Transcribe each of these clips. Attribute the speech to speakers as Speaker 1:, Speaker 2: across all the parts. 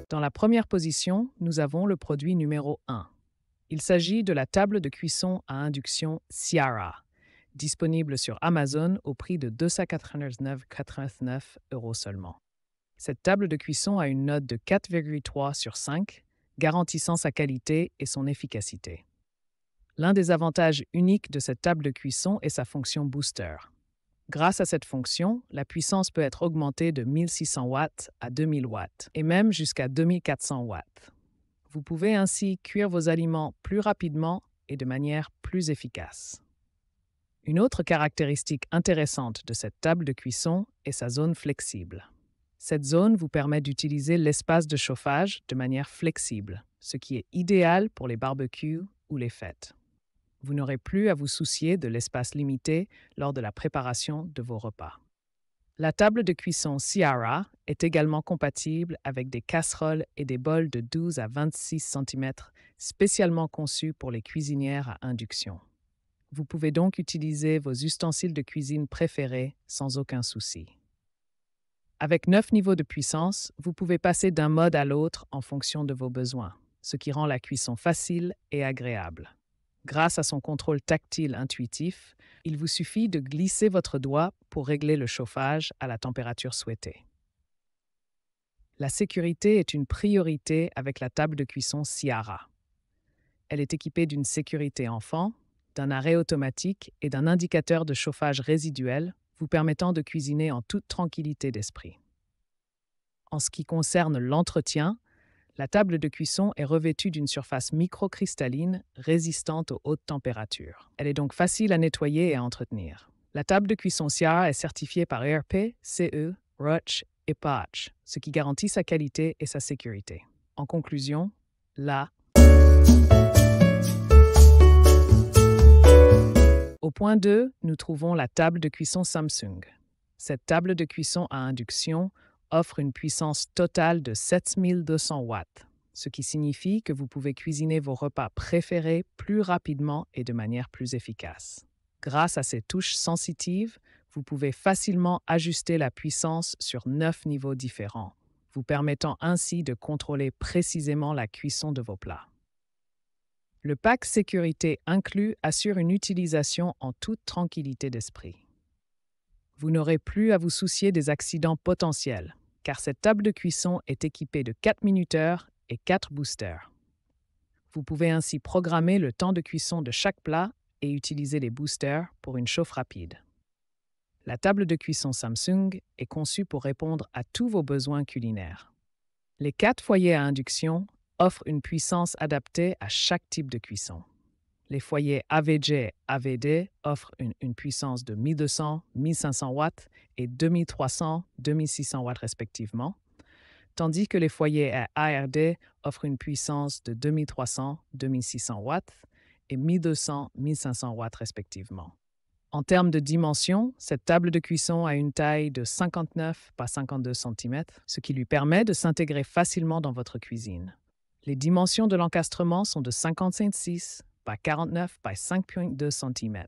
Speaker 1: Dans la première position, nous avons le produit numéro 1. Il s'agit de la table de cuisson à induction Ciara, disponible sur Amazon au prix de 299,89 € seulement. Cette table de cuisson a une note de 4,3 sur 5, garantissant sa qualité et son efficacité. L'un des avantages uniques de cette table de cuisson est sa fonction booster. Grâce à cette fonction, la puissance peut être augmentée de 1600 watts à 2000 watts et même jusqu'à 2400 watts. Vous pouvez ainsi cuire vos aliments plus rapidement et de manière plus efficace. Une autre caractéristique intéressante de cette table de cuisson est sa zone flexible. Cette zone vous permet d'utiliser l'espace de chauffage de manière flexible, ce qui est idéal pour les barbecues ou les fêtes. Vous n'aurez plus à vous soucier de l'espace limité lors de la préparation de vos repas. La table de cuisson Ciara est également compatible avec des casseroles et des bols de 12 à 26 cm spécialement conçus pour les cuisinières à induction. Vous pouvez donc utiliser vos ustensiles de cuisine préférés sans aucun souci. Avec 9 niveaux de puissance, vous pouvez passer d'un mode à l'autre en fonction de vos besoins, ce qui rend la cuisson facile et agréable. Grâce à son contrôle tactile intuitif, il vous suffit de glisser votre doigt pour régler le chauffage à la température souhaitée. La sécurité est une priorité avec la table de cuisson Ciara. Elle est équipée d'une sécurité enfant, d'un arrêt automatique et d'un indicateur de chauffage résiduel vous permettant de cuisiner en toute tranquillité d'esprit. En ce qui concerne l'entretien, la table de cuisson est revêtue d'une surface microcristalline résistante aux hautes températures. Elle est donc facile à nettoyer et à entretenir. La table de cuisson Ciara est certifiée par ERP, CE, ROCH et PACH, ce qui garantit sa qualité et sa sécurité. En conclusion, Au point 2, nous trouvons la table de cuisson Samsung. Cette table de cuisson à induction offre une puissance totale de 7200 watts, ce qui signifie que vous pouvez cuisiner vos repas préférés plus rapidement et de manière plus efficace. Grâce à ces touches sensitives, vous pouvez facilement ajuster la puissance sur 9 niveaux différents, vous permettant ainsi de contrôler précisément la cuisson de vos plats. Le pack sécurité inclus assure une utilisation en toute tranquillité d'esprit. Vous n'aurez plus à vous soucier des accidents potentiels, car cette table de cuisson est équipée de 4 minuteurs et 4 boosters. Vous pouvez ainsi programmer le temps de cuisson de chaque plat et utiliser les boosters pour une chauffe rapide. La table de cuisson Samsung est conçue pour répondre à tous vos besoins culinaires. Les 4 foyers à induction offrent une puissance adaptée à chaque type de cuisson. Les foyers AVG/AVD offrent une puissance de 1200, 1500 watts et 2300, 2600 watts respectivement, tandis que les foyers ARD offrent une puissance de 2300, 2600 watts et 1200, 1500 watts respectivement. En termes de dimension, cette table de cuisson a une taille de 59 par 52 cm, ce qui lui permet de s'intégrer facilement dans votre cuisine. Les dimensions de l'encastrement sont de 55,6 par 49 par 5,2 cm,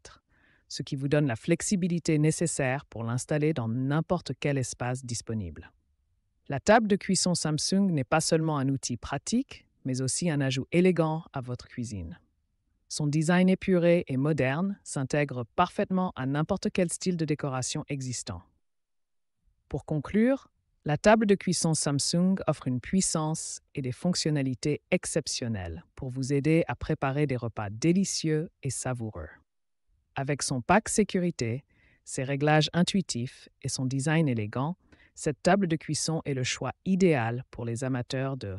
Speaker 1: ce qui vous donne la flexibilité nécessaire pour l'installer dans n'importe quel espace disponible. La table de cuisson Samsung n'est pas seulement un outil pratique, mais aussi un ajout élégant à votre cuisine. Son design épuré et moderne s'intègre parfaitement à n'importe quel style de décoration existant. Pour conclure, la table de cuisson Samsung offre une puissance et des fonctionnalités exceptionnelles pour vous aider à préparer des repas délicieux et savoureux. Avec son pack sécurité, ses réglages intuitifs et son design élégant, cette table de cuisson est le choix idéal pour les amateurs de...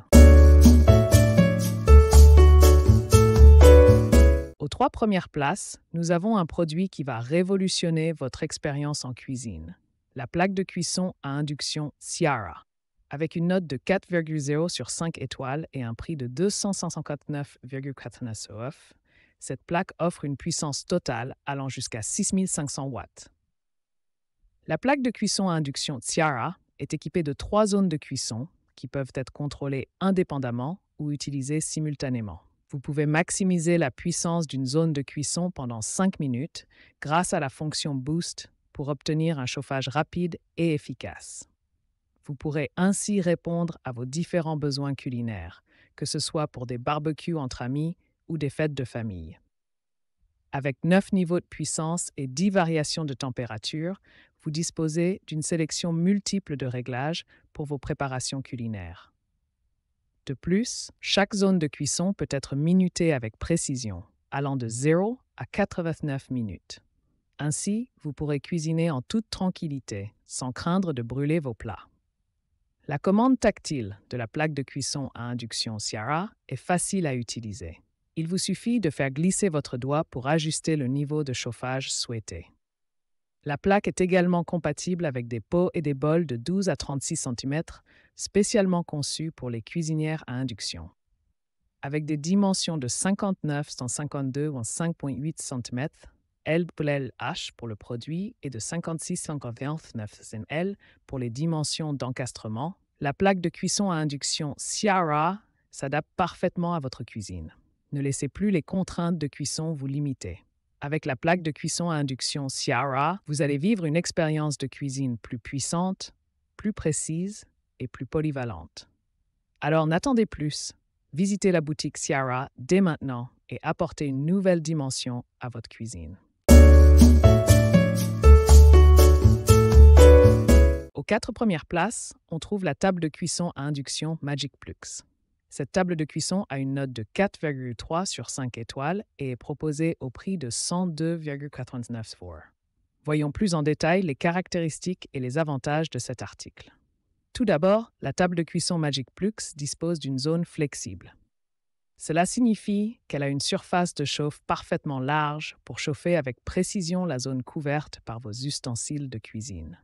Speaker 1: Aux 3 premières places, nous avons un produit qui va révolutionner votre expérience en cuisine. La plaque de cuisson à induction Ciara. Avec une note de 4,0 sur 5 étoiles et un prix de 259,49 €, cette plaque offre une puissance totale allant jusqu'à 6500 watts. La plaque de cuisson à induction Tsiara est équipée de 3 zones de cuisson qui peuvent être contrôlées indépendamment ou utilisées simultanément. Vous pouvez maximiser la puissance d'une zone de cuisson pendant 5 minutes grâce à la fonction Boost pour obtenir un chauffage rapide et efficace. Vous pourrez ainsi répondre à vos différents besoins culinaires, que ce soit pour des barbecues entre amis ou des fêtes de famille. Avec 9 niveaux de puissance et 10 variations de température, vous disposez d'une sélection multiple de réglages pour vos préparations culinaires. De plus, chaque zone de cuisson peut être minutée avec précision, allant de 0 à 89 minutes. Ainsi, vous pourrez cuisiner en toute tranquillité, sans craindre de brûler vos plats. La commande tactile de la plaque de cuisson à induction Tsiara est facile à utiliser. Il vous suffit de faire glisser votre doigt pour ajuster le niveau de chauffage souhaité. La plaque est également compatible avec des pots et des bols de 12 à 36 cm, spécialement conçus pour les cuisinières à induction. Avec des dimensions de 59, 152 ou 5,8 cm, L pour H pour le produit et de 56, 59 L pour les dimensions d'encastrement, la plaque de cuisson à induction Tsiara s'adapte parfaitement à votre cuisine. Ne laissez plus les contraintes de cuisson vous limiter. Avec la plaque de cuisson à induction Tsiara, vous allez vivre une expérience de cuisine plus puissante, plus précise et plus polyvalente. Alors n'attendez plus. Visitez la boutique Tsiara dès maintenant et apportez une nouvelle dimension à votre cuisine. Aux 4 premières places, on trouve la table de cuisson à induction Magic Plux. Cette table de cuisson a une note de 4,3 sur 5 étoiles et est proposée au prix de 102,99 $. Voyons plus en détail les caractéristiques et les avantages de cet article. Tout d'abord, la table de cuisson Magic Plux dispose d'une zone flexible. Cela signifie qu'elle a une surface de chauffe parfaitement large pour chauffer avec précision la zone couverte par vos ustensiles de cuisine.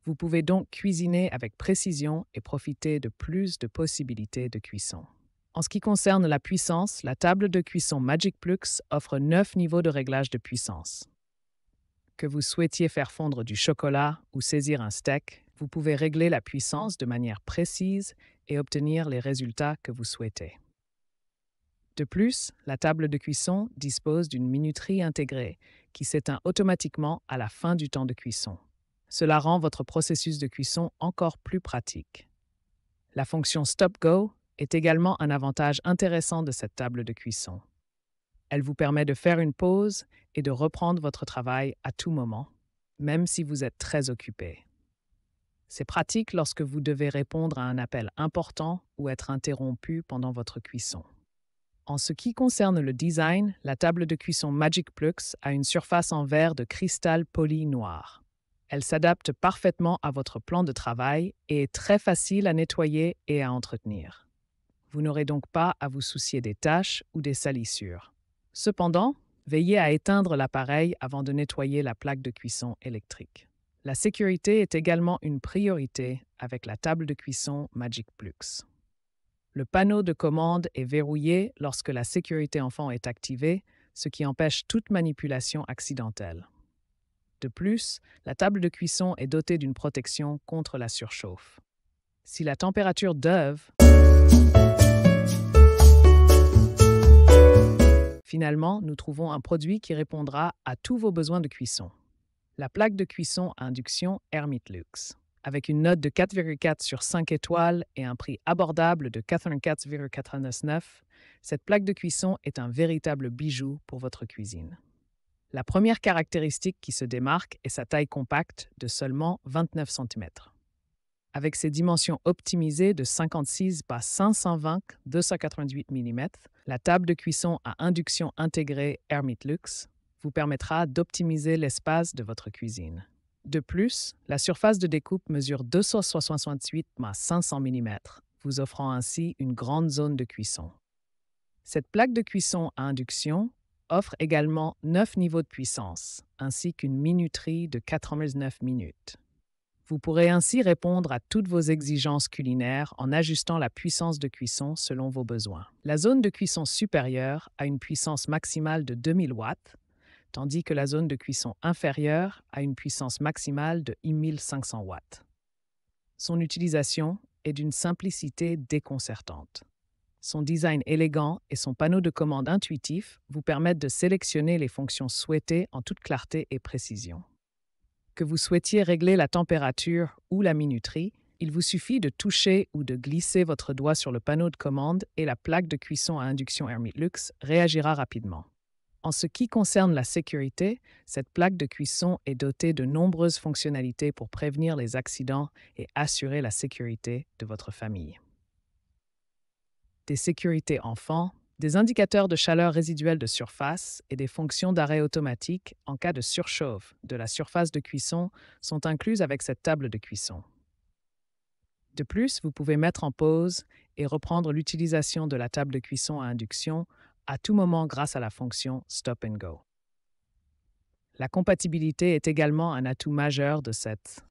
Speaker 1: Vous pouvez donc cuisiner avec précision et profiter de plus de possibilités de cuisson. En ce qui concerne la puissance, la table de cuisson Magic Plux offre 9 niveaux de réglage de puissance. Que vous souhaitiez faire fondre du chocolat ou saisir un steak, vous pouvez régler la puissance de manière précise et obtenir les résultats que vous souhaitez. De plus, la table de cuisson dispose d'une minuterie intégrée qui s'éteint automatiquement à la fin du temps de cuisson. Cela rend votre processus de cuisson encore plus pratique. La fonction Stop Go est également un avantage intéressant de cette table de cuisson. Elle vous permet de faire une pause et de reprendre votre travail à tout moment, même si vous êtes très occupé. C'est pratique lorsque vous devez répondre à un appel important ou être interrompu pendant votre cuisson. En ce qui concerne le design, la table de cuisson Magic Plux a une surface en verre de cristal poli noir. Elle s'adapte parfaitement à votre plan de travail et est très facile à nettoyer et à entretenir. Vous n'aurez donc pas à vous soucier des taches ou des salissures. Cependant, veillez à éteindre l'appareil avant de nettoyer la plaque de cuisson électrique. La sécurité est également une priorité avec la table de cuisson Magic Plux. Le panneau de commande est verrouillé lorsque la sécurité enfant est activée, ce qui empêche toute manipulation accidentelle. De plus, la table de cuisson est dotée d'une protection contre la surchauffe. Si la température d'œuvre... Finalement, nous trouvons un produit qui répondra à tous vos besoins de cuisson. La plaque de cuisson à induction Hermitlux. Avec une note de 4,4 sur 5 étoiles et un prix abordable de 84,99 $, cette plaque de cuisson est un véritable bijou pour votre cuisine. La première caractéristique qui se démarque est sa taille compacte de seulement 29 cm. Avec ses dimensions optimisées de 56 par 520 288 mm, la table de cuisson à induction intégrée Hermitlux vous permettra d'optimiser l'espace de votre cuisine. De plus, la surface de découpe mesure 268 par 500 mm, vous offrant ainsi une grande zone de cuisson. Cette plaque de cuisson à induction offre également 9 niveaux de puissance, ainsi qu'une minuterie de 89 minutes. Vous pourrez ainsi répondre à toutes vos exigences culinaires en ajustant la puissance de cuisson selon vos besoins. La zone de cuisson supérieure a une puissance maximale de 2000 watts, tandis que la zone de cuisson inférieure a une puissance maximale de 1500 watts. Son utilisation est d'une simplicité déconcertante. Son design élégant et son panneau de commande intuitif vous permettent de sélectionner les fonctions souhaitées en toute clarté et précision. Que vous souhaitiez régler la température ou la minuterie, il vous suffit de toucher ou de glisser votre doigt sur le panneau de commande et la plaque de cuisson à induction Hermit-Lux réagira rapidement. En ce qui concerne la sécurité, cette plaque de cuisson est dotée de nombreuses fonctionnalités pour prévenir les accidents et assurer la sécurité de votre famille. Des sécurités enfants, des indicateurs de chaleur résiduelle de surface et des fonctions d'arrêt automatique en cas de surchauffe de la surface de cuisson sont incluses avec cette table de cuisson. De plus, vous pouvez mettre en pause et reprendre l'utilisation de la table de cuisson à induction à tout moment grâce à la fonction Stop and Go. La compatibilité est également un atout majeur de cette